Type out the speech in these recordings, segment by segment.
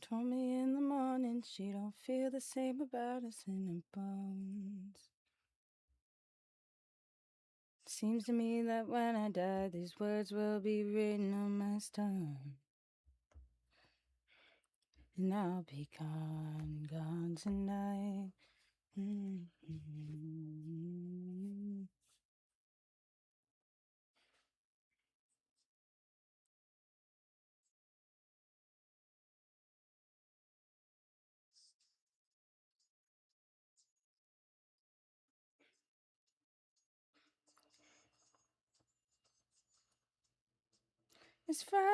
Told me in the morning she don't feel the same about us in her bones. Seems to me that when I die, these words will be written on my stone. And I'll be gone, gone tonight. It's frozen.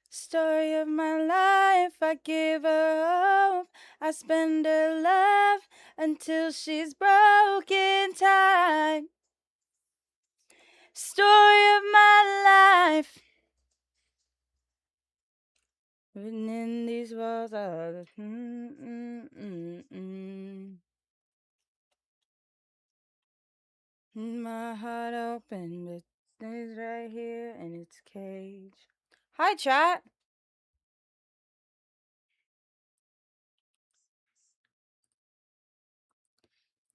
Story of my life, I give her hope. I spend her love until she's broken time. Story of my life. Written in these walls are my heart open, but it's right here in its cage. Hi, chat.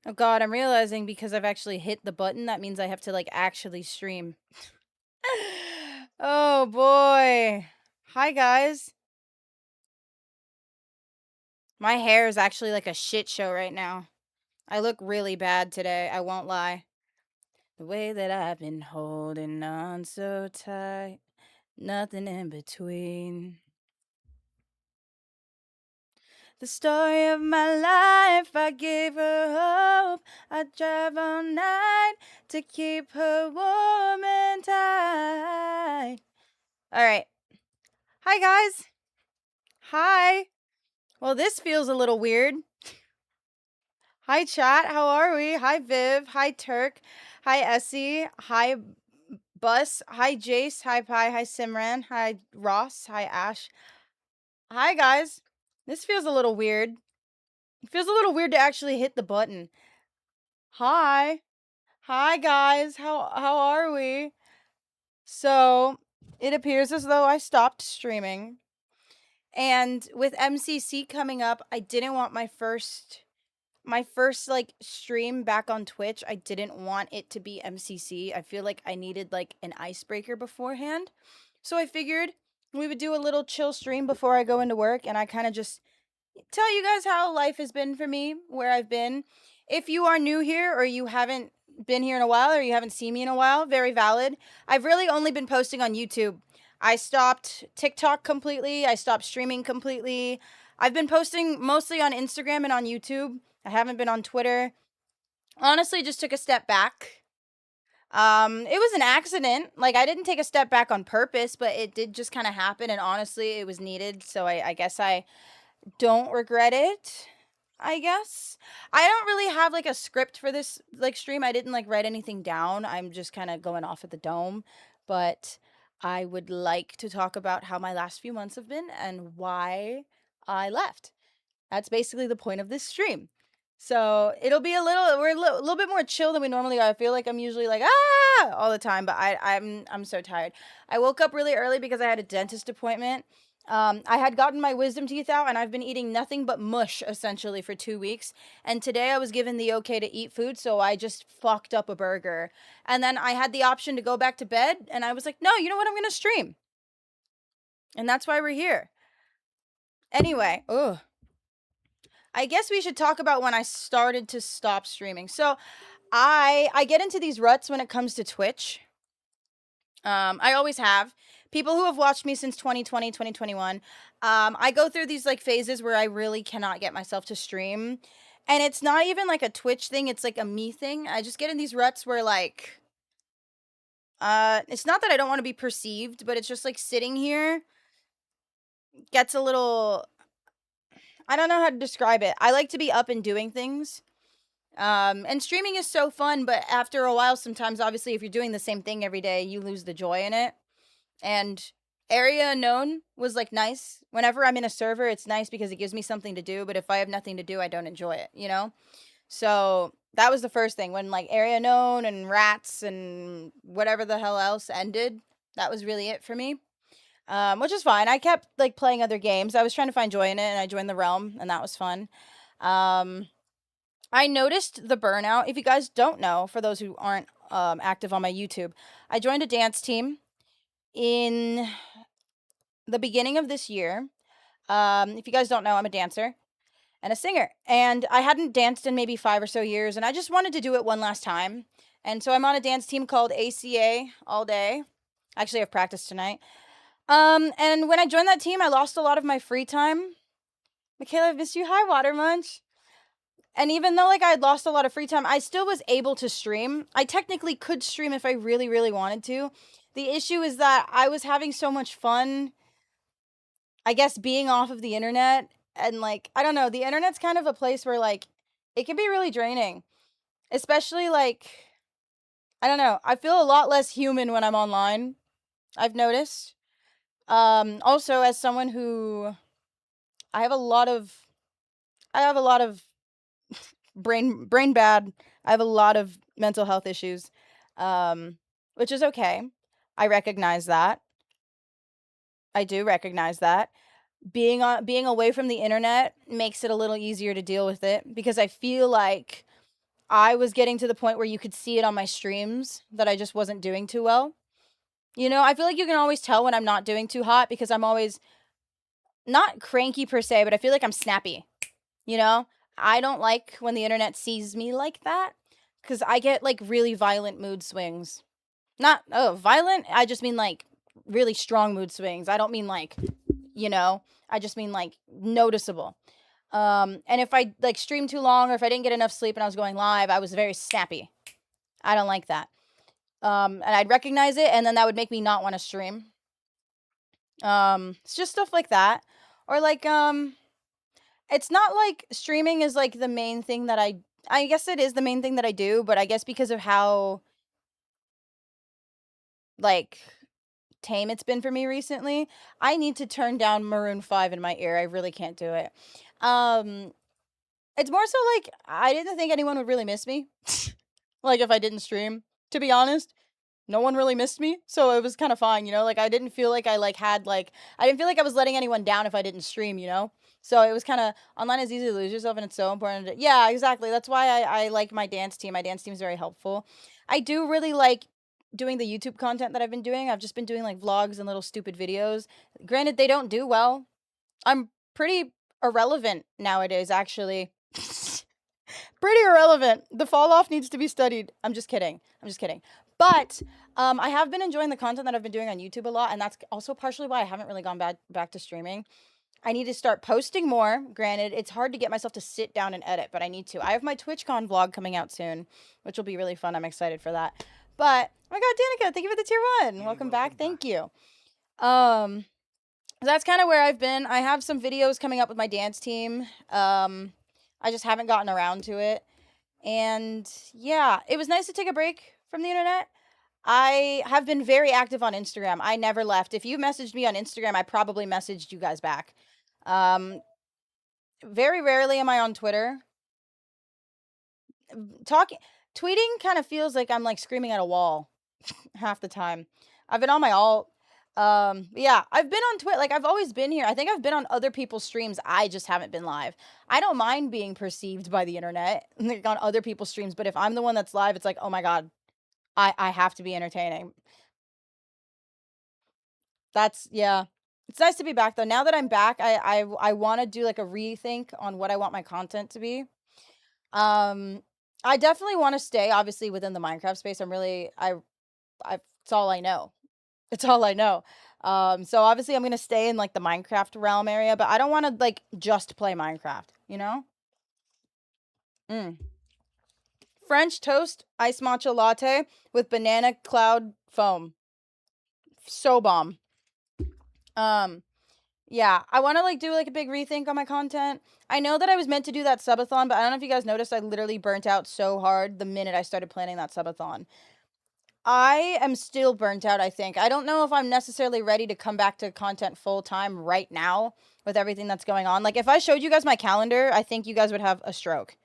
Oh god, I'm realizing because I've actually hit the button, that means I have to like actually stream. Oh boy. Hi guys. My hair is actually like a shit show right now. I look really bad today, I won't lie. The way that I've been holding on so tight, nothing in between. The story of my life, I gave her hope. I drive all night to keep her warm and tight. All right. Hi, guys. Hi. Well, this feels a little weird. Hi, chat. How are we? Hi, Viv. Hi, Turk. Hi, Essie. Hi, Bus. Hi, Jace. Hi, Pi. Hi, Simran. Hi, Ross. Hi, Ash. Hi, guys. This feels a little weird. It feels a little weird to actually hit the button. Hi. Hi, guys. How are we? So, it appears as though I stopped streaming. And with MCC coming up, I didn't want my first like stream back on Twitch. I didn't want it to be MCC. I feel like I needed like an icebreaker beforehand. So I figured we would do a little chill stream before I go into work, and I kind of just tell you guys how life has been for me, where I've been. If you are new here or you haven't been here in a while or you haven't seen me in a while, very valid. I've really only been posting on YouTube. I stopped TikTok completely. I stopped streaming completely. I've been posting mostly on Instagram and on YouTube. I haven't been on Twitter. Honestly, just took a step back. It was an accident. Like, I didn't take a step back on purpose, but it did just kind of happen, and honestly, it was needed. So I guess I don't regret it. I guess I don't really have like a script for this like stream. I didn't like write anything down. I'm just kind of going off at the dome, but I would like to talk about how my last few months have been and why I left. That's basically the point of this stream. So it'll be we're a little bit more chill than we normally are. I feel like I'm usually like all the time, but I'm so tired. I woke up really early because I had a dentist appointment. I had gotten my wisdom teeth out, and I've been eating nothing but mush essentially for 2 weeks. And today I was given the okay to eat food, so I just fucked up a burger. And then I had the option to go back to bed, and I was like, no, you know what? I'm gonna stream, and that's why we're here. Anyway, ugh. I guess we should talk about when I started to stop streaming. So I get into these ruts when it comes to Twitch. I always have. People who have watched me since 2020, 2021, I go through these like phases where I really cannot get myself to stream. And it's not even like a Twitch thing, it's like a me thing. I just get in these ruts where like it's not that I don't want to be perceived, but it's just like sitting here gets a little, I don't know how to describe it. I like to be up and doing things. And streaming is so fun, but after a while, sometimes, obviously, if you're doing the same thing every day, you lose the joy in it. And Area Unknown was like nice. Whenever I'm in a server, it's nice because it gives me something to do. But if I have nothing to do, I don't enjoy it, you know? So that was the first thing when like Area Unknown and Rats and whatever the hell else ended. That was really it for me. Which is fine. I kept like playing other games. I was trying to find joy in it, and I joined the realm, and that was fun. Um, I noticed the burnout. If you guys don't know, for those who aren't active on my YouTube, I joined a dance team in the beginning of this year. If you guys don't know, I'm a dancer and a singer, and I hadn't danced in maybe 5 or so years, and I just wanted to do it one last time. And so I'm on a dance team called ACA all day. Actually, I have practice tonight. And when I joined that team, I lost a lot of my free time. Michaela, I've missed you. Hi, Water Munch. And even though like I had lost a lot of free time, I still was able to stream. I technically could stream if I really, really wanted to. The issue is that I was having so much fun, I guess, being off of the internet. And like, I don't know, the internet's kind of a place where like it can be really draining. Especially like, I don't know, I feel a lot less human when I'm online, I've noticed. Also as someone who I have a lot of I have a lot of brain bad. I have a lot of mental health issues. Um which is okay. I recognize that. I do recognize that. Being away from the internet makes it a little easier to deal with it because I feel like I was getting to the point where you could see it on my streams that I just wasn't doing too well. You know, I feel like you can always tell when I'm not doing too hot because I'm always not cranky per se, but I feel like I'm snappy. You know, I don't like when the internet sees me like that because I get like really violent mood swings. Not, oh, violent. I just mean like really strong mood swings. I don't mean like, you know, I just mean like noticeable. And if I like stream too long or if I didn't get enough sleep and I was going live, I was very snappy. I don't like that. And I'd recognize it, and then that would make me not want to stream. It's just stuff like that, or like it's not like streaming is like the main thing that I guess it is the main thing that I do, but I guess because of how like tame it's been for me recently, I need to turn down Maroon 5 in my ear. I really can't do it. Um it's more so like I didn't think anyone would really miss me. Like if I didn't stream, to be honest. No one really missed me, so it was kind of fine, you know? Like I didn't feel like I didn't feel like I was letting anyone down if I didn't stream, you know? So it was kind of online is easy to lose yourself and it's so important yeah, exactly. That's why I like my dance team. My dance team is very helpful. I do really like doing the YouTube content that I've been doing. I've just been doing like vlogs and little stupid videos. Granted, they don't do well. I'm pretty irrelevant nowadays, actually. Pretty irrelevant. The fall off needs to be studied. I'm just kidding. I'm just kidding. But I have been enjoying the content that I've been doing on YouTube a lot, and that's also partially why I haven't really gone back to streaming. I need to start posting more. Granted, it's hard to get myself to sit down and edit, but I need to. I have my TwitchCon vlog coming out soon, which will be really fun. I'm excited for that. But oh my god, Danica, thank you for the tier 1. Welcome back. Thank you. That's kind of where I've been. I have some videos coming up with my dance team. I just haven't gotten around to it. And yeah, it was nice to take a break from the internet. I have been very active on Instagram. I never left. If you messaged me on Instagram, I probably messaged you guys back. Very rarely am I on Twitter. Tweeting kind of feels like I'm like screaming at a wall half the time. I've been on my alt. Yeah, I've been on Twitter. Like I've always been here. I think I've been on other people's streams. I just haven't been live. I don't mind being perceived by the internet, like on other people's streams. But if I'm the one that's live, it's like, oh my god, I have to be entertaining. That's yeah. It's nice to be back though. Now that I'm back, I want to do like a rethink on what I want my content to be. I definitely want to stay obviously within the Minecraft space. I it's all I know. It's all I know. So obviously I'm gonna stay in like the Minecraft realm area, but I don't want to like just play Minecraft, you know? Mm. French toast ice matcha latte with banana cloud foam. So bomb. Um, yeah, I want to like do like a big rethink on my content. I know that I was meant to do that subathon, but I don't know if you guys noticed I literally burnt out so hard the minute I started planning that subathon. I am still burnt out, I think. I don't know if I'm necessarily ready to come back to content full time right now with everything that's going on. Like, if I showed you guys my calendar, I think you guys would have a stroke.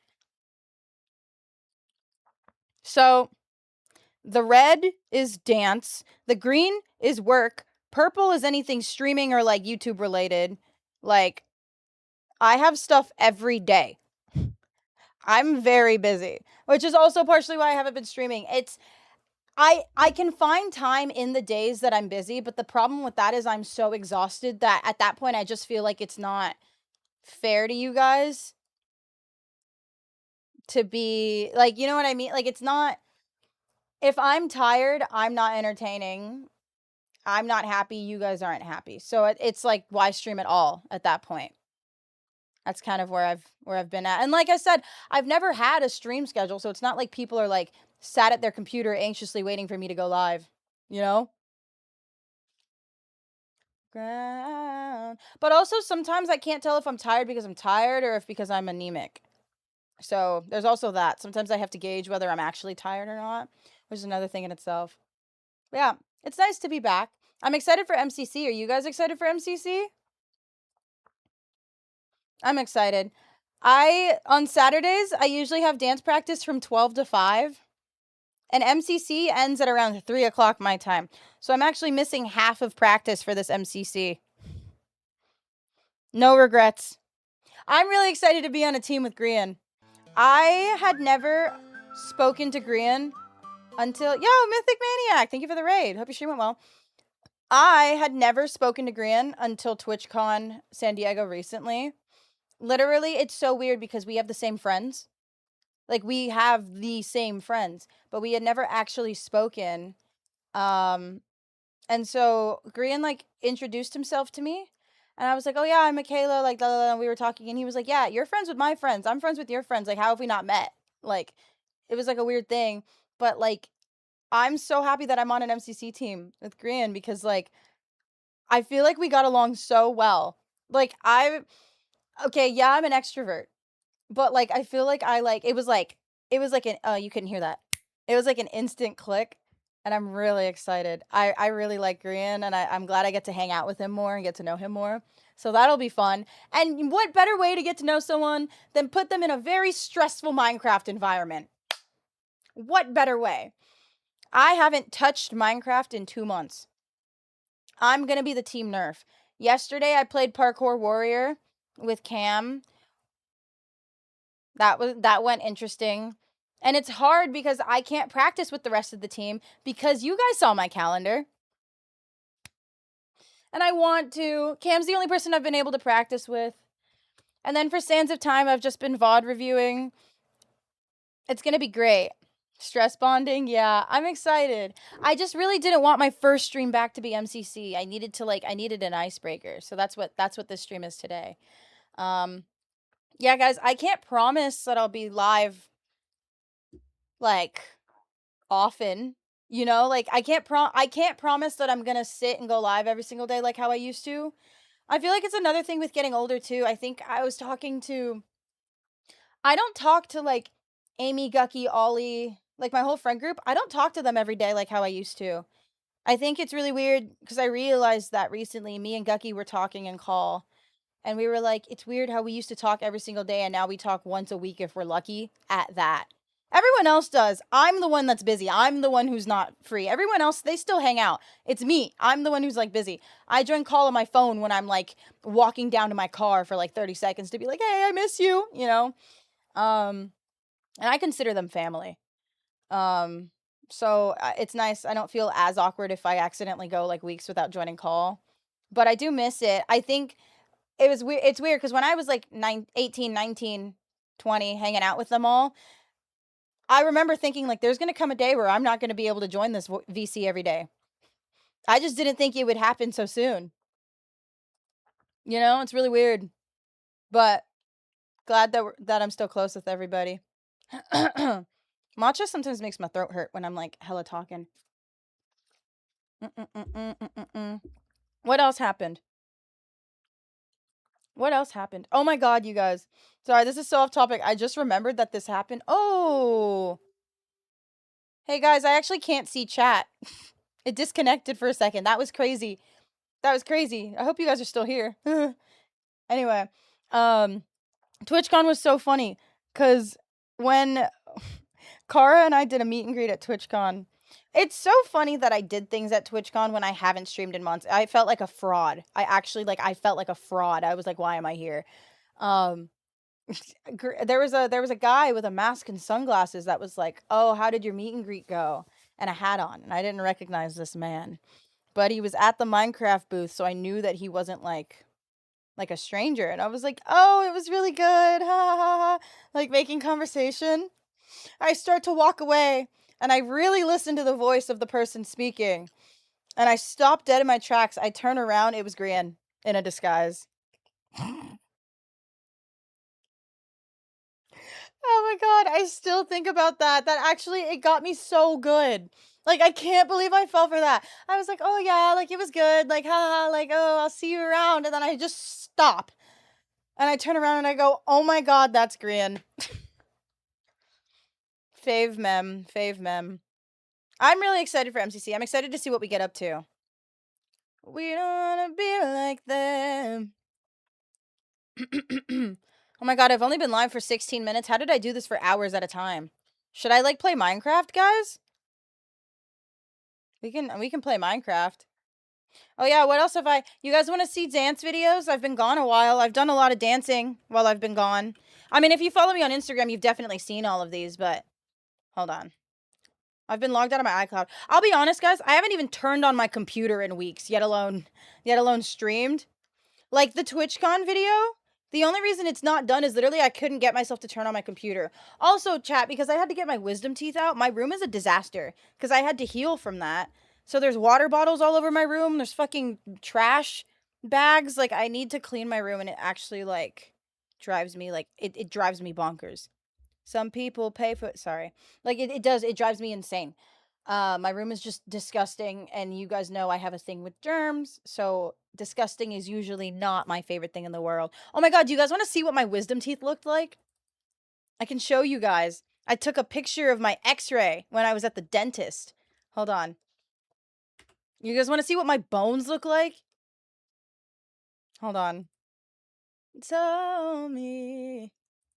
So, The red is dance. The green is work. Purple is anything streaming or like YouTube related. Like, I have stuff every day. I'm very busy, which is also partially why I haven't been streaming. I can find time in the days that I'm busy, but the problem with that is I'm so exhausted that at that point I just feel like it's not fair to you guys to be like, you know what I mean? Like, it's not, if I'm tired, I'm not entertaining. I'm not happy, you guys aren't happy. So it's like, why stream at all at that point? That's kind of where I've been at. And like I said, I've never had a stream schedule, so it's not like people are like sat at their computer anxiously waiting for me to go live, you know? Ground. But also sometimes I can't tell if I'm tired because I'm tired or if because I'm anemic. So there's also that. Sometimes I have to gauge whether I'm actually tired or not, which is another thing in itself. But yeah, it's nice to be back. I'm excited for MCC. Are you guys excited for MCC? I'm excited. On Saturdays, I usually have dance practice from 12 to 5. And MCC ends at around 3 o'clock my time. So I'm actually missing half of practice for this MCC. No regrets. I'm really excited to be on a team with Grian. I had never spoken to Grian until... Yo, Mythic Maniac! Thank you for the raid. Hope your stream went well. I had never spoken to Grian until TwitchCon San Diego recently. Literally, it's so weird because we have the same friends. Like, we have the same friends, but we had never actually spoken. And so Grian, like, introduced himself to me. And I was like, oh, yeah, I'm Michela. Like, blah, blah, blah. And we were talking. And he was like, yeah, you're friends with my friends. I'm friends with your friends. Like, how have we not met? Like, it was, like, a weird thing. But, like, I'm so happy that I'm on an MCC team with Grian because, like, I feel like we got along so well. Like, okay, yeah, I'm an extrovert. But, like, I feel like it was like an, you couldn't hear that. It was like an instant click, and I'm really excited. I really like Grian, and I'm glad I get to hang out with him more and get to know him more. So that'll be fun. And what better way to get to know someone than put them in a very stressful Minecraft environment? What better way? I haven't touched Minecraft in 2 months. I'm gonna be the team nerf. Yesterday, I played Parkour Warrior with Cam. That went interesting. And it's hard because I can't practice with the rest of the team because you guys saw my calendar. And I want to. Cam's the only person I've been able to practice with. And then for Sands of Time, I've just been VOD reviewing. It's going to be great. Stress bonding, yeah, I'm excited. I just really didn't want my first stream back to be MCC. I needed an icebreaker. So that's what this stream is today. Yeah, guys, I can't promise that I'll be live like often, you know, like I can't promise that I'm gonna sit and go live every single day like how I used to. I feel like it's another thing with getting older too. I think I don't talk to like Amy, Gucky, Ollie, like my whole friend group. I don't talk to them every day like how I used to. I think it's really weird because I realized that recently me and Gucky were talking in call and we were like, it's weird how we used to talk every single day and now we talk once a week if we're lucky at that. Everyone else does. I'm the one that's busy. I'm the one who's not free. Everyone else, they still hang out. It's me. I'm the one who's like busy. I join call on my phone when I'm like walking down to my car for like 30 seconds to be like, hey, I miss you, you know? And I consider them family. So it's nice. I don't feel as awkward if I accidentally go like weeks without joining call, but I do miss it. I think it was weird. It's weird because when I was like 18, 19, 20, hanging out with them all, I remember thinking like there's going to come a day where I'm not going to be able to join this VC every day. I just didn't think it would happen so soon. You know, it's really weird. But glad that I'm still close with everybody. Matcha sometimes makes my throat hurt when I'm like hella talking. What else happened? What else happened? Oh my god, you guys. Sorry, this is so off topic. I just remembered that this happened. Oh. Hey guys, I actually can't see chat. It disconnected for a second. That was crazy. That was crazy. I hope you guys are still here. Anyway, TwitchCon was so funny cuz when Kara and I did a meet and greet at TwitchCon, It's so funny that I did things at TwitchCon when I haven't streamed in months. I felt like a fraud. I actually I felt like a fraud. I was like, why am I here? Um there was a guy with a mask and sunglasses that was like, "Oh, how did your meet and greet go?" and a hat on, and I didn't recognize this man. But he was at the Minecraft booth, so I knew that he wasn't like a stranger, and I was like, "Oh, it was really good." Ha ha ha. Ha," like making conversation. I start to walk away, and I really listen to the voice of the person speaking. And I stopped dead in my tracks. I turn around, it was Grian in a disguise. Oh my god, I still think about that. That actually it got me so good. Like I can't believe I fell for that. I was like, "Oh yeah, like it was good." Like, haha, like, "Oh, I'll see you around." And then I just stop. And I turn around and I go, "Oh my god, that's Grian." Fave mem, fave mem. I'm really excited for MCC. I'm excited to see what we get up to. We don't wanna be like them. Oh my god, I've only been live for 16 minutes. How did I do this for hours at a time? Should I play Minecraft, guys? We can play Minecraft. Oh yeah, what else have I? You guys want to see dance videos? I've been gone a while. I've done a lot of dancing while I've been gone. I mean, if you follow me on Instagram, you've definitely seen all of these, but hold on. I've been logged out of my iCloud. I'll be honest, guys, I haven't even turned on my computer in weeks, yet alone streamed. Like the TwitchCon video, the only reason it's not done is literally I couldn't get myself to turn on my computer. Also, chat, because I had to get my wisdom teeth out, my room is a disaster because I had to heal from that. So there's water bottles all over my room. There's fucking trash bags. Like I need to clean my room and it actually drives me it drives me bonkers. Some people pay for it. Sorry. Like it does. It drives me insane. My room is just disgusting, and you guys know I have a thing with germs, so disgusting is usually not my favorite thing in the world. Oh my god, do you guys want to see what my wisdom teeth looked like? I can show you guys. I took a picture of my x-ray when I was at the dentist. Hold on. You guys want to see what my bones look like? Hold on. Tell me.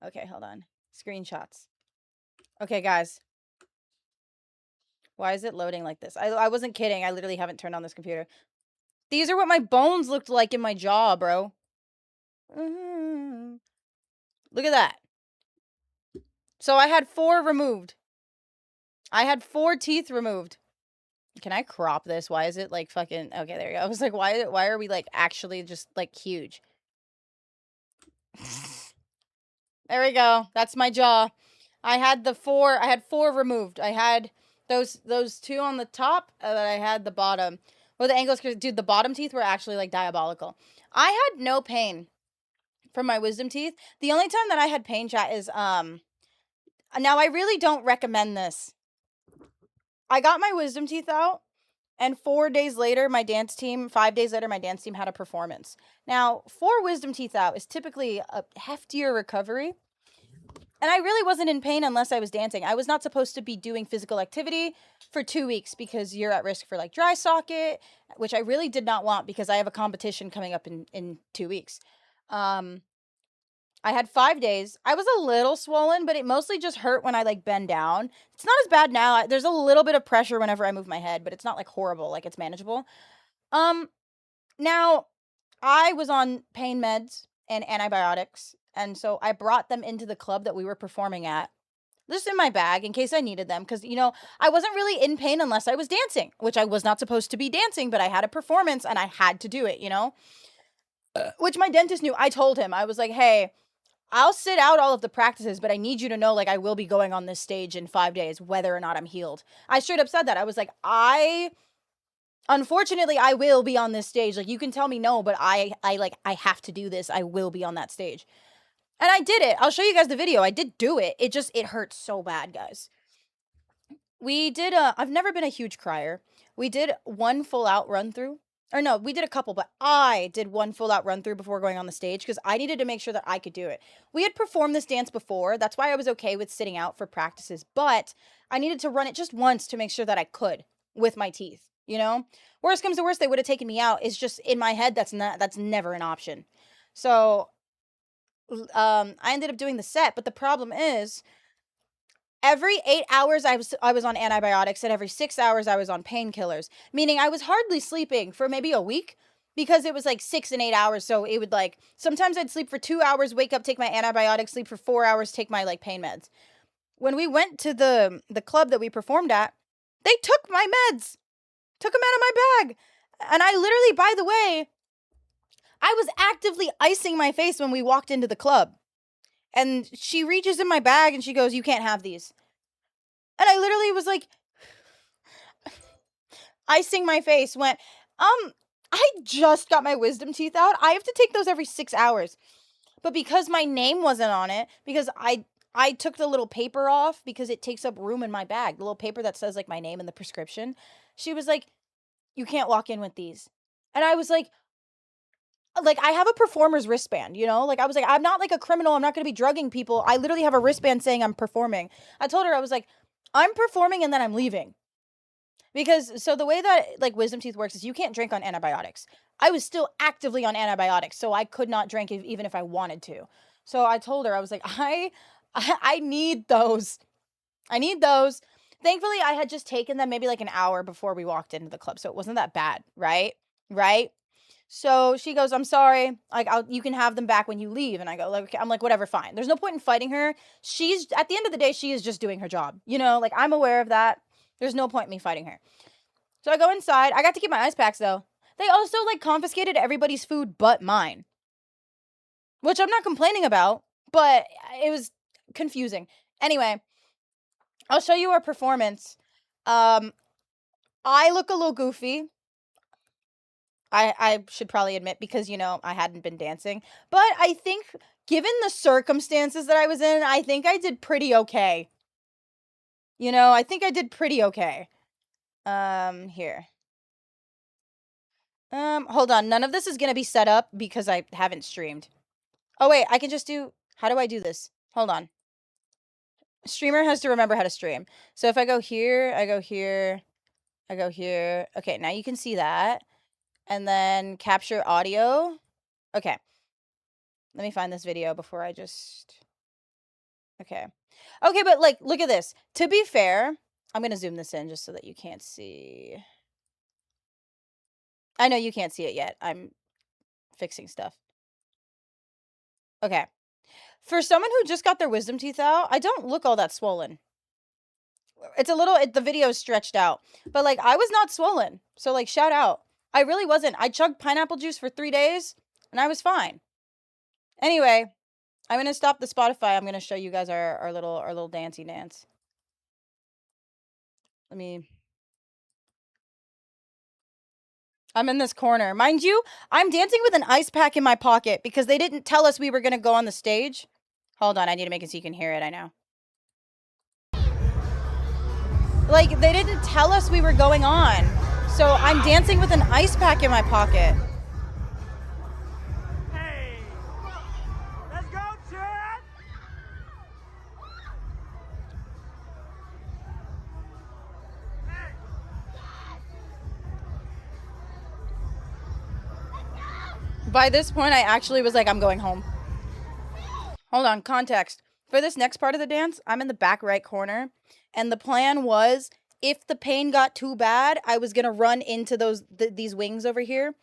Okay, hold on. Screenshots. Okay, guys. Why is it loading like this? I wasn't kidding. I literally haven't turned on this computer. These are what my bones looked like in my jaw, bro. Look at that. So I had 4 removed. I had 4 teeth removed. Can I crop this? Why is it like fucking... Okay, there you go. I was like, why are we like actually just like huge? There we go. That's my jaw. I had 4 removed. I had those 2 on the top, and then I had the bottom. Well, the angles, dude, the bottom teeth were actually like diabolical. I had no pain from my wisdom teeth. The only time that I had pain, chat, is now I really don't recommend this. I got my wisdom teeth out, and 5 days later, my dance team had a performance. Now, 4 wisdom teeth out is typically a heftier recovery. And I really wasn't in pain unless I was dancing. I was not supposed to be doing physical activity for 2 weeks because you're at risk for like dry socket, which I really did not want because I have a competition coming up in 2 weeks. I had 5 days. I was a little swollen, but it mostly just hurt when I like bend down. It's not as bad now. There's a little bit of pressure whenever I move my head, but it's not like horrible. Like it's manageable. Now I was on pain meds and antibiotics, and so I brought them into the club that we were performing at. Just in my bag in case I needed them, because I wasn't really in pain unless I was dancing, which I was not supposed to be dancing, but I had a performance and I had to do it. Which my dentist knew. I told him, I was like, hey, I'll sit out all of the practices, but I need you to know, like, I will be going on this stage in 5 days, whether or not I'm healed. I straight up said that. I was like, unfortunately, I will be on this stage. Like, you can tell me no, but I have to do this. I will be on that stage. And I did it. I'll show you guys the video. I did do it. It hurt so bad, guys. We did I've never been a huge crier. We did one full out run through. Or no, we did a couple, but I did one full out run through before going on the stage because I needed to make sure that I could do it. We had performed this dance before. That's why I was okay with sitting out for practices, but I needed to run it just once to make sure that I could with my teeth. Worst comes to worst, they would have taken me out. It's just in my head that's never an option. So I ended up doing the set, but the problem is Every 8 hours I was on antibiotics, and every 6 hours I was on painkillers, meaning I was hardly sleeping for maybe a week because it was like 6 and 8 hours. So it would like, sometimes I'd sleep for 2 hours, wake up, take my antibiotics, sleep for 4 hours, take my like pain meds. When we went to the club that we performed at, they took my meds, took them out of my bag. And I literally, by the way, I was actively icing my face when we walked into the club. And she reaches in my bag and she goes, "You can't have these." And I literally was like, icing my face, went, I just got my wisdom teeth out. I have to take those every 6 hours. But because my name wasn't on it, because I took the little paper off because it takes up room in my bag, the little paper that says like my name and the prescription, she was like, "You can't walk in with these." And I was like, I have a performer's wristband, you know? Like, I was like, I'm not like a criminal. I'm not going to be drugging people. I literally have a wristband saying I'm performing. I told her, I was like, I'm performing and then I'm leaving. Because, so the way that like wisdom teeth works is you can't drink on antibiotics. I was still actively on antibiotics, so I could not drink even if I wanted to. So I told her, I was like, I need those. I need those. Thankfully, I had just taken them maybe like an hour before we walked into the club, so it wasn't that bad, right? Right? So she goes, "I'm sorry. Like, you can have them back when you leave." And I go, like, okay. I'm like, whatever, fine. There's no point in fighting her. She's, at the end of the day, she is just doing her job. You know, like, I'm aware of that. There's no point in me fighting her. So I go inside. I got to keep my ice packs though. They also like confiscated everybody's food but mine, which I'm not complaining about, but it was confusing. Anyway, I'll show you our performance. I look a little goofy. I should probably admit, because, you know, I hadn't been dancing. But I think, given the circumstances that I was in, I think I did pretty okay. You know, I think I did pretty okay. Here. Hold on. None of this is going to be set up because I haven't streamed. Oh, wait. I can just do... How do I do this? Hold on. Streamer has to remember how to stream. So if I go here, I go here, I go here. Okay, now you can see that. And then capture audio. Okay. Let me find this video before I just... Okay. Okay, but, like, look at this. To be fair, I'm going to zoom this in just so that you can't see. I know you can't see it yet. I'm fixing stuff. Okay. For someone who just got their wisdom teeth out, I don't look all that swollen. It's a little... the video's stretched out. But, like, I was not swollen. So, like, shout out. I really wasn't. I chugged pineapple juice for 3 days, and I was fine. Anyway, I'm going to stop the Spotify. I'm going to show you guys our little dancey dance. Let me... I'm in this corner. Mind you, I'm dancing with an ice pack in my pocket because they didn't tell us we were going to go on the stage. Hold on, I need to make it so you can hear it, I know. Like, they didn't tell us we were going on. So I'm dancing with an ice pack in my pocket. Hey! Let's go, Chad! By this point, I actually was like, I'm going home. Hold on, context. For this next part of the dance, I'm in the back right corner. And the plan was, if the pain got too bad, I was going to run into these wings over here.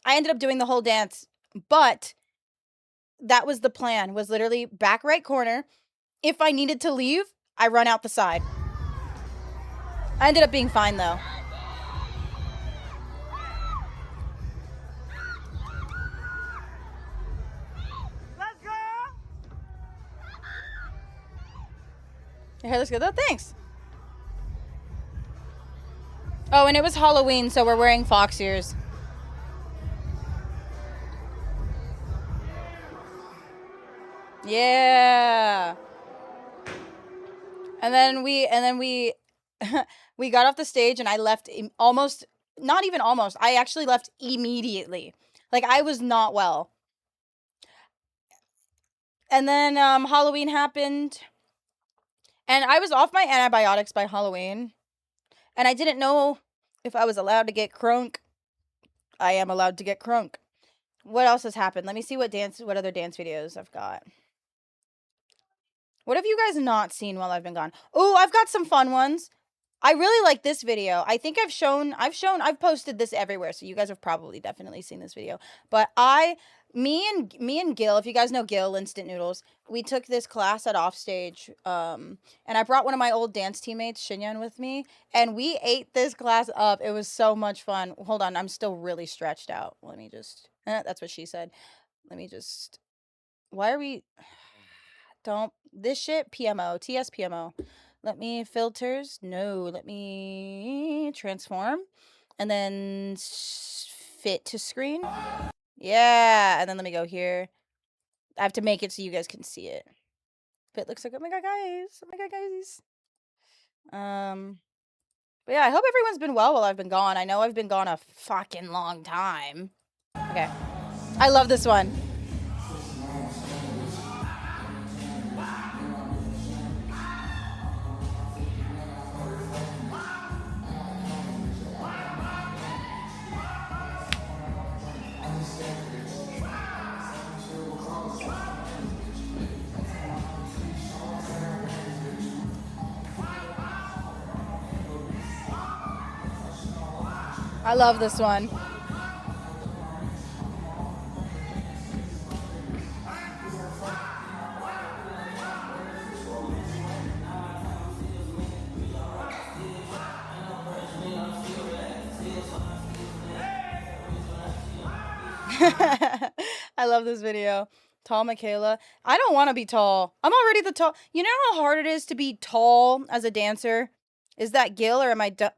I ended up doing the whole dance. But that was the plan, was literally back right corner. If I needed to leave, I run out the side. I ended up being fine, though. Let's go! Your hair looks good, though. Thanks. Oh, and it was Halloween, so we're wearing fox ears. Yeah. And then we we got off the stage, and I left almost, not even almost, I actually left immediately. Like, I was not well. And then Halloween happened, and I was off my antibiotics by Halloween, and I didn't know if I was allowed to get crunk. I am allowed to get crunk. What else has happened? Let me see what other dance videos I've got. What have you guys not seen while I've been gone? Oh, I've got some fun ones. I really like this video. I think I've posted this everywhere, so you guys have probably definitely seen this video. But me and Gil, if you guys know Gil, Instant Noodles, we took this class at Offstage, and I brought one of my old dance teammates, Shinyan, with me, and we ate this class up. It was so much fun. Hold on, I'm still really stretched out. Let me just, that's what she said. Let me just, why are we, don't, this shit, PMO, TSPMO. Let me filters. No, let me transform. And then fit to screen. Yeah, and then let me go here. I have to make it so you guys can see it. But it looks like, oh my god, guys. Oh my god, guys. But yeah, I hope everyone's been well while I've been gone. I know I've been gone a fucking long time. Okay. I love this one. I love this one. I love this video. Tall Michela. I don't want to be tall. I'm already the tall. You know how hard it is to be tall as a dancer? Is that Gil or am I Did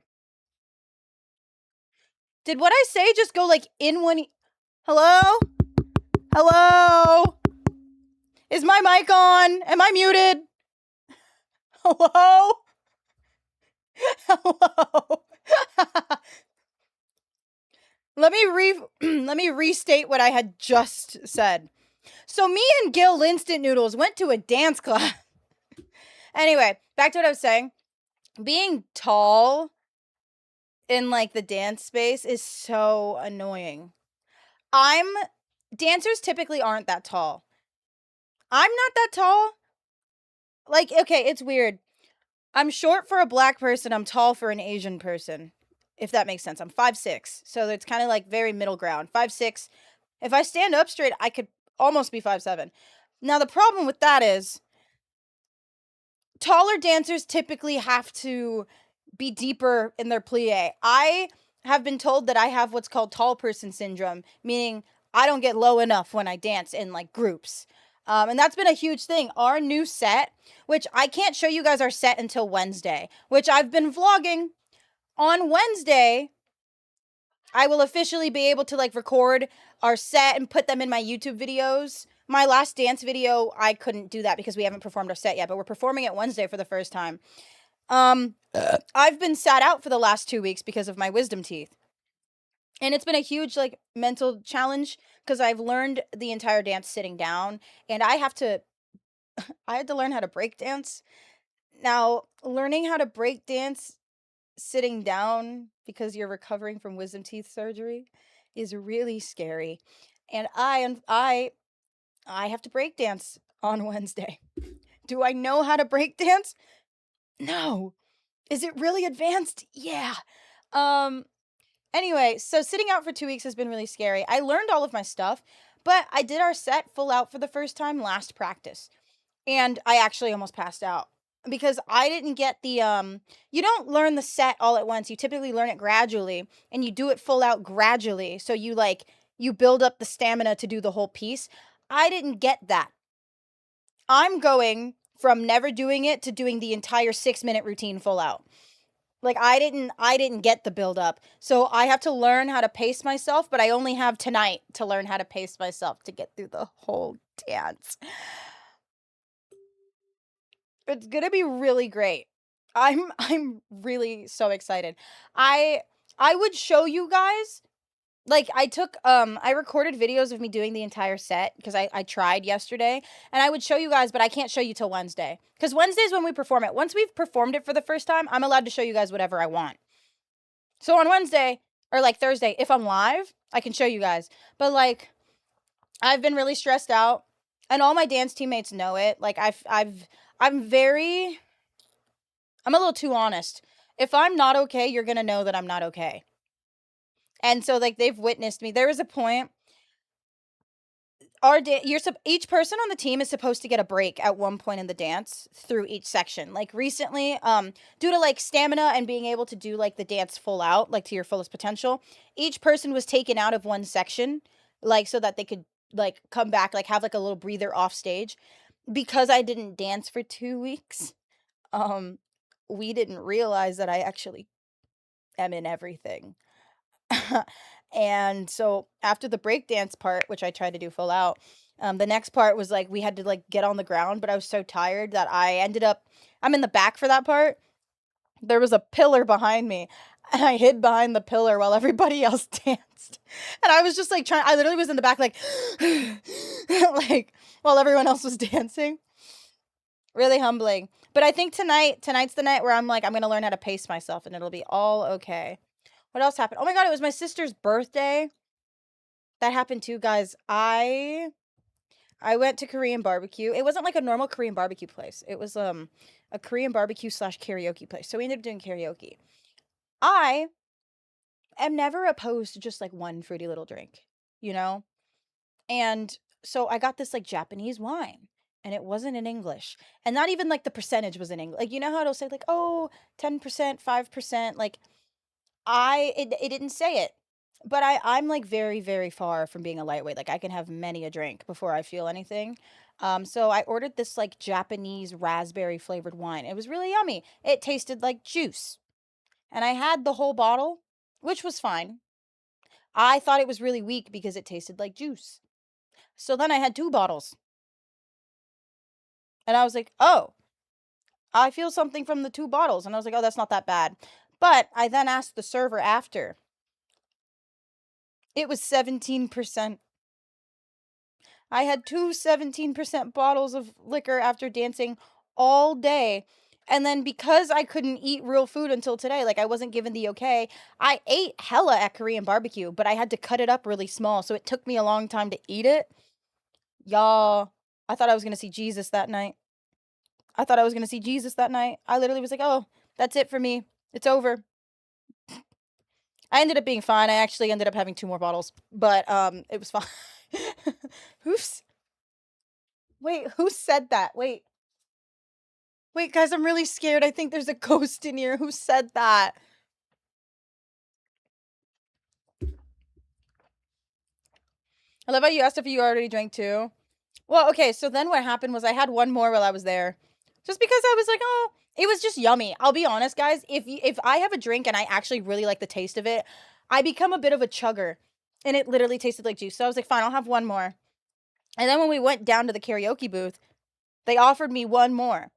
what I say just go like in one? Hello? Hello? Is my mic on? Am I muted? Hello? Hello? Let me restate what I had just said. So me and Gil Instant Noodles went to a dance class. Anyway, back to what I was saying. Being tall in like the dance space is so annoying. Dancers typically aren't that tall. I'm not that tall. Like, okay, it's weird. I'm short for a black person, I'm tall for an Asian person. If that makes sense. I'm 5'6". So it's kind of like very middle ground. 5'6". If I stand up straight, I could almost be 5'7". Now the problem with that is taller dancers typically have to be deeper in their plie. I have been told that I have what's called tall person syndrome, meaning I don't get low enough when I dance in like groups. And that's been a huge thing. Our new set, which I can't show you guys our set until Wednesday, which I've been vlogging. On Wednesday, I will officially be able to like record our set and put them in my YouTube videos. My last dance video, I couldn't do that because we haven't performed our set yet, but we're performing it Wednesday for the first time. I've been sat out for the last 2 weeks because of my wisdom teeth. And it's been a huge like mental challenge because I've learned the entire dance sitting down and I had to learn how to break dance. Now, learning how to break dance sitting down because you're recovering from wisdom teeth surgery is really scary. And I have to break dance on Wednesday. Do I know how to break dance? No. Is it really advanced? Yeah. Anyway, so sitting out for 2 weeks has been really scary. I learned all of my stuff, but I did our set full out for the first time last practice. And I actually almost passed out because I didn't get the you don't learn the set all at once. You typically learn it gradually and you do it full out gradually. So you build up the stamina to do the whole piece. I didn't get that. I'm going from never doing it to doing the entire 6-minute routine full out. Like I didn't get the build up. So I have to learn how to pace myself, but I only have tonight to learn how to pace myself to get through the whole dance. It's going to be really great. I'm really so excited. I would show you guys like I recorded videos of me doing the entire set because I tried yesterday and I would show you guys, but I can't show you till Wednesday because Wednesday's when we perform it. Once we've performed it for the first time, I'm allowed to show you guys whatever I want. So on Wednesday or like Thursday, if I'm live, I can show you guys. But like I've been really stressed out. And all my dance teammates know it. Like I'm very I'm a little too honest. If I'm not okay, you're going to know that I'm not okay. And so like they've witnessed me. There was a point each person on the team is supposed to get a break at one point in the dance through each section. Like recently, due to like stamina and being able to do like the dance full out, like to your fullest potential, each person was taken out of one section, like so that they could like come back, like have like a little breather off stage. Because I didn't dance for 2 weeks, um, we didn't realize that I actually am in everything. And so after the breakdance part, which I tried to do full out, the next part was like we had to like get on the ground, but I was so tired that I'm in the back for that part. There was a pillar behind me, and I hid behind the pillar while everybody else danced. And I was just like I literally was in the back like like while everyone else was dancing. Really humbling. But I think tonight's the night where I'm like I'm going to learn how to pace myself and it'll be all okay. What else happened? Oh my god, it was my sister's birthday. That happened too, guys. I went to Korean barbecue. It wasn't like a normal Korean barbecue place. It was a Korean barbecue slash karaoke place. So we ended up doing karaoke. I am never opposed to just like one fruity little drink, you know? And so I got this like Japanese wine and it wasn't in English. And not even like the percentage was in English. Like you know how it'll say like, oh, 10%, 5%, like it didn't say it. But I'm like very, very far from being a lightweight. Like I can have many a drink before I feel anything. So I ordered this like Japanese raspberry flavored wine. It was really yummy. It tasted like juice. And I had the whole bottle, which was fine. I thought it was really weak because it tasted like juice. So then I had 2 bottles. And I was like, oh, I feel something from the 2 bottles. And I was like, oh, that's not that bad. But I then asked the server after. It was 17%. I had 2 17% bottles of liquor after dancing all day. And then because I couldn't eat real food until today, like I wasn't given the okay, I ate hella at Korean barbecue, but I had to cut it up really small. So it took me a long time to eat it. Y'all, I thought I was going to see Jesus that night. I thought I was going to see Jesus that night. I literally was like, oh, that's it for me. It's over. I ended up being fine. I actually ended up having 2 more bottles, but it was fine. Who's Wait, who said that? Wait, guys, I'm really scared. I think there's a ghost in here. Who said that? I love how you asked if you already drank too. Well, okay, so then what happened was I had one more while I was there. Just because I was like, oh, it was just yummy. I'll be honest, guys. If I have a drink and I actually really like the taste of it, I become a bit of a chugger. And it literally tasted like juice. So I was like, fine, I'll have one more. And then when we went down to the karaoke booth, they offered me one more.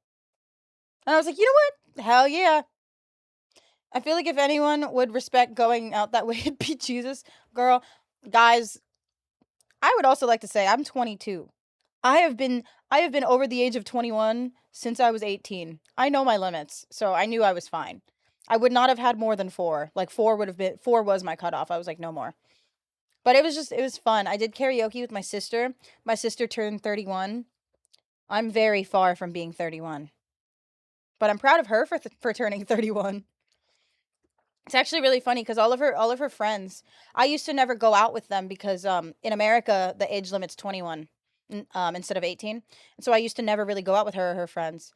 And I was like, you know what? Hell yeah. I feel like if anyone would respect going out that way, it'd be Jesus. Girl, guys, I would also like to say I'm 22. I have been I have been over the age of 21 since I was 18. I know my limits, so I knew I was fine. I would not have had more than 4. Like 4 was my cutoff. I was like no more. But it was fun. I did karaoke with my sister. My sister turned 31. I'm very far from being 31. But I'm proud of her for turning 31. It's actually really funny because all of her friends, I used to never go out with them because in America the age limit's 21 instead of 18. And so I used to never really go out with her or her friends.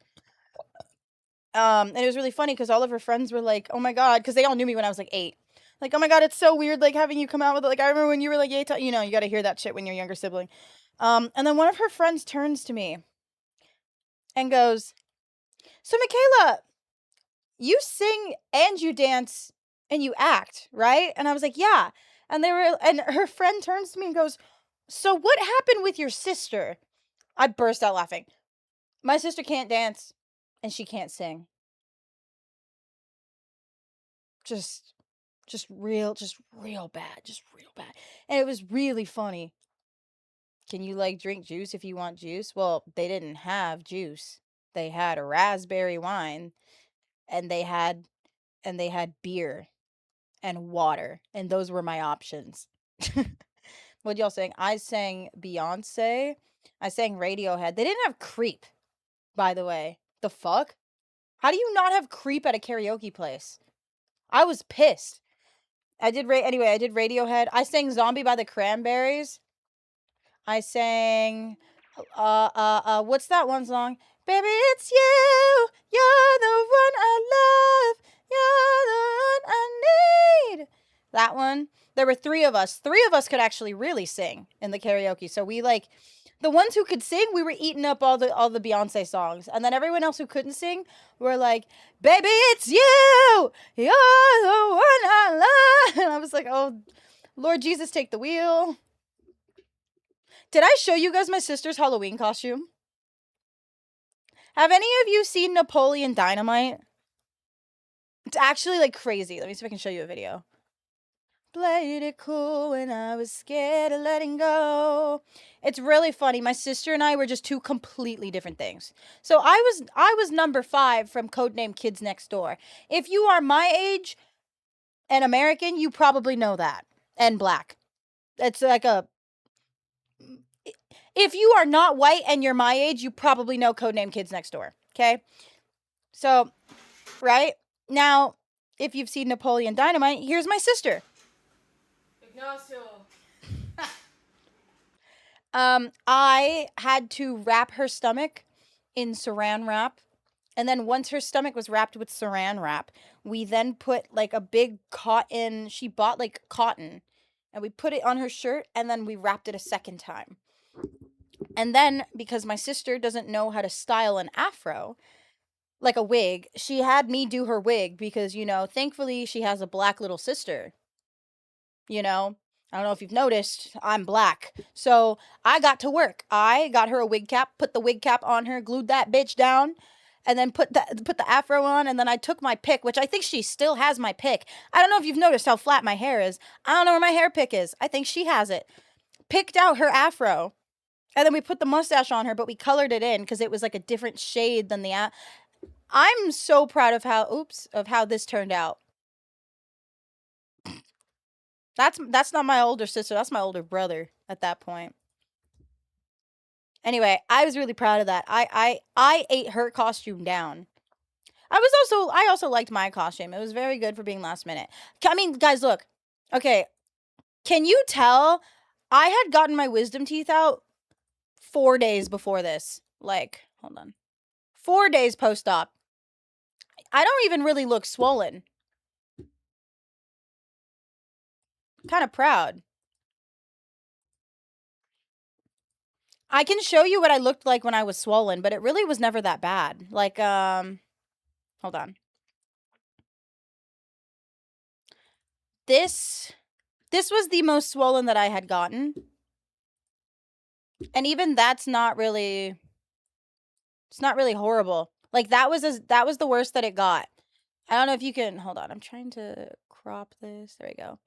And it was really funny because all of her friends were like, "Oh my god," because they all knew me when I was like 8. Like, "Oh my god, it's so weird like having you come out with it." Like I remember when you were like 8, you know, you got to hear that shit when you're a younger sibling. And then one of her friends turns to me and goes, "So Michaela, you sing and you dance and you act, right?" And I was like, "Yeah." And her friend turns to me and goes, "So what happened with your sister?" I burst out laughing. My sister can't dance and she can't sing. Just just real bad, just real bad. And it was really funny. Can you like drink juice if you want juice? Well, they didn't have juice. They had a raspberry wine and they had beer and water, and those were my options. What y'all saying? I sang Beyonce. I sang Radiohead. They didn't have Creep, by the way. The fuck? How do you not have Creep at a karaoke place? I was pissed. Anyway, I did Radiohead. I sang Zombie by the Cranberries. I sang what's that one song? Baby, it's you. You're the one I love. You're the one I need. That one. There were 3 of us. 3 of us could actually really sing in the karaoke. So we like the ones who could sing, we were eating up all the Beyonce songs. And then everyone else who couldn't sing were like, "Baby, it's you. You're the one I love." And I was like, "Oh, Lord Jesus, take the wheel." Did I show you guys my sister's Halloween costume? Have any of you seen Napoleon Dynamite? It's actually like crazy. Let me see if I can show you a video. Played it cool when I was scared of letting go. It's really funny. My sister and I were just 2 completely different things. So I was number 5 from Codename Kids Next Door. If you are my age and American, you probably know that. And black. It's like a... If you are not white and you're my age, you probably know Codename Kids Next Door. Okay? So, right? Now, if you've seen Napoleon Dynamite, here's my sister. I had to wrap her stomach in saran wrap. And then once her stomach was wrapped with saran wrap, we then put like a big cotton, she bought like cotton, and we put it on her shirt, and then we wrapped it a second time. And then, because my sister doesn't know how to style an afro, like a wig, she had me do her wig because, you know, thankfully she has a black little sister. You know, I don't know if you've noticed, I'm black. So I got to work. I got her a wig cap, put the wig cap on her, glued that bitch down, and then put the afro on, and then I took my pick, which I think she still has my pick. I don't know if you've noticed how flat my hair is. I don't know where my hair pick is. I think she has it. Picked out her afro. And then we put the mustache on her, but we colored it in because it was like a different shade than the... I'm so proud of how this turned out. That's not my older sister. That's my older brother at that point. Anyway, I was really proud of that. I ate her costume down. I also liked my costume. It was very good for being last minute. I mean, guys, look. Okay. Can you tell I had gotten my wisdom teeth out 4 days before this? Like, hold on. 4 days post-op. I don't even really look swollen. Kind of proud. I can show you what I looked like when I was swollen, but it really was never that bad. Like, hold on. This was the most swollen that I had gotten. And even that's not really... It's not really horrible. Like, that was the worst that it got. I don't know if you can... Hold on. I'm trying to crop this. There we go.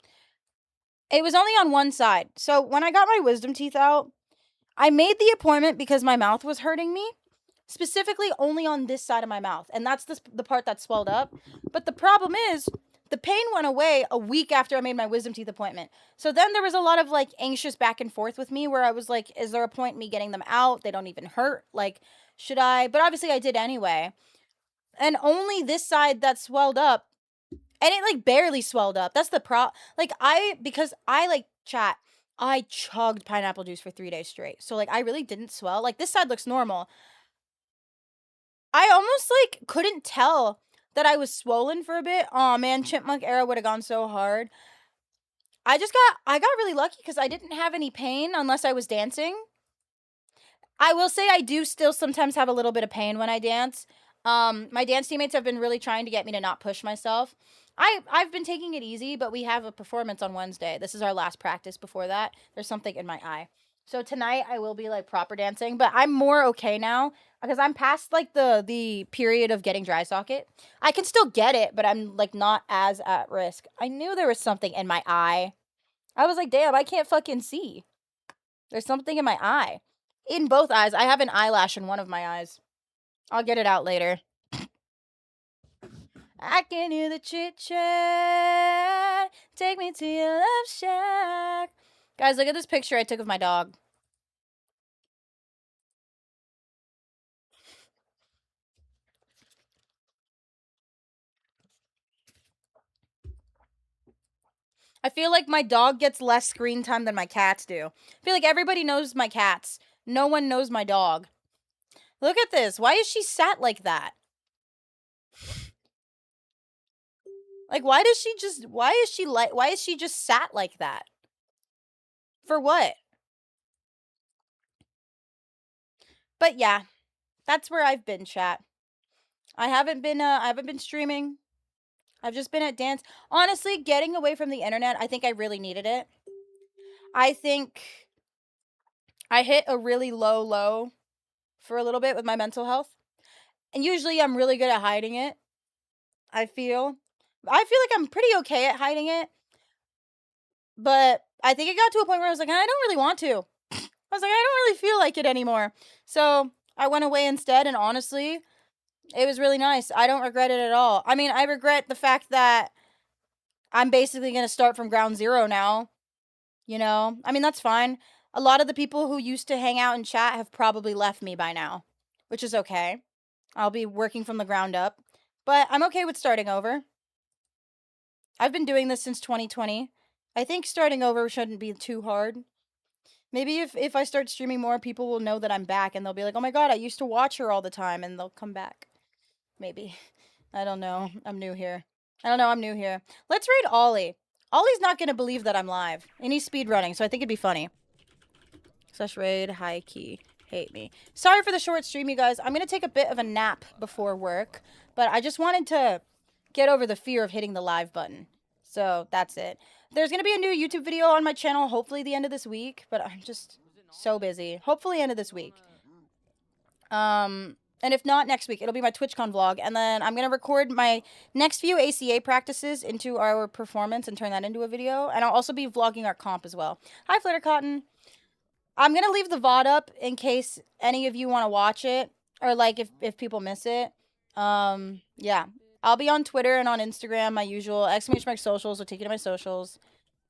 It was only on one side. So, when I got my wisdom teeth out, I made the appointment because my mouth was hurting me. Specifically, only on this side of my mouth. And that's the part that swelled up. But the problem is... The pain went away a week after I made my wisdom teeth appointment. So then there was a lot of, like, anxious back and forth with me where I was like, is there a point in me getting them out? They don't even hurt. Like, should I? But obviously I did anyway. And only this side that swelled up. And it, like, barely swelled up. That's the because I, like, chat. I chugged pineapple juice for 3 days straight. So, like, I really didn't swell. Like, this side looks normal. I almost, like, couldn't tell that I was swollen for a bit. Oh man, chipmunk era would have gone so hard. I got really lucky because I didn't have any pain unless I was dancing. I will say I do still sometimes have a little bit of pain when I dance. My dance teammates have been really trying to get me to not push myself. I've been taking it easy, but we have a performance on Wednesday. This is our last practice before that. There's something in my eye. So tonight I will be like proper dancing, but I'm more okay now because I'm past like the period of getting dry socket. I can still get it, but I'm like not as at risk. I knew there was something in my eye. I was like, damn, I can't fucking see. There's something in my eye. In both eyes. I have an eyelash in one of my eyes. I'll get it out later. I can hear the chit chat. Take me to your love shack. Guys, look at this picture I took of my dog. I feel like my dog gets less screen time than my cats do. I feel like everybody knows my cats. No one knows my dog. Look at this. Why is she sat like that? Like, why is she just sat like that? For what? But yeah, that's where I've been, chat. I haven't been streaming. I've just been at dance. Honestly, getting away from the internet, I think I really needed it. I think I hit a really low for a little bit with my mental health. And usually I'm really good at hiding it. I feel like I'm pretty okay at hiding it. But I think it got to a point where I was like, I don't really want to. I was like, I don't really feel like it anymore. So I went away instead, and honestly, it was really nice. I don't regret it at all. I mean, I regret the fact that I'm basically going to start from ground zero now. You know? I mean, that's fine. A lot of the people who used to hang out and chat have probably left me by now, which is okay. I'll be working from the ground up. But I'm okay with starting over. I've been doing this since 2020. I think starting over shouldn't be too hard. Maybe if I start streaming more, people will know that I'm back and they'll be like, oh my god, I used to watch her all the time, and they'll come back. Maybe. I don't know. I'm new here. Let's raid Ollie. Ollie's not going to believe that I'm live. And he's speedrunning, so I think it'd be funny. Slash raid, high key, hate me. Sorry for the short stream, you guys. I'm going to take a bit of a nap before work, but I just wanted to get over the fear of hitting the live button. So that's it. There's going to be a new YouTube video on my channel, hopefully the end of this week, but I'm just so busy. Hopefully end of this week. And if not, next week, it'll be my TwitchCon vlog. And then I'm going to record my next few ACA practices into our performance and turn that into a video. And I'll also be vlogging our comp as well. Hi, Flitter Cotton. I'm going to leave the VOD up in case any of you want to watch it. Or, like, if people miss it. Yeah. I'll be on Twitter and on Instagram, my usual. !my socials will take you to my socials.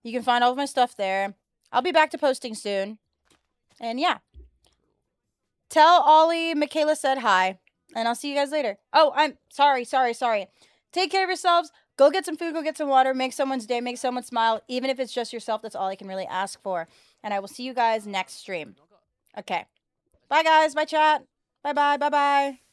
You can find all of my stuff there. I'll be back to posting soon. And, yeah. Tell Ollie Michela said hi. And I'll see you guys later. Oh, I'm sorry. Take care of yourselves. Go get some food. Go get some water. Make someone's day. Make someone smile. Even if it's just yourself, that's all I can really ask for. And I will see you guys next stream. Okay. Bye, guys. Bye, chat. Bye-bye. Bye-bye.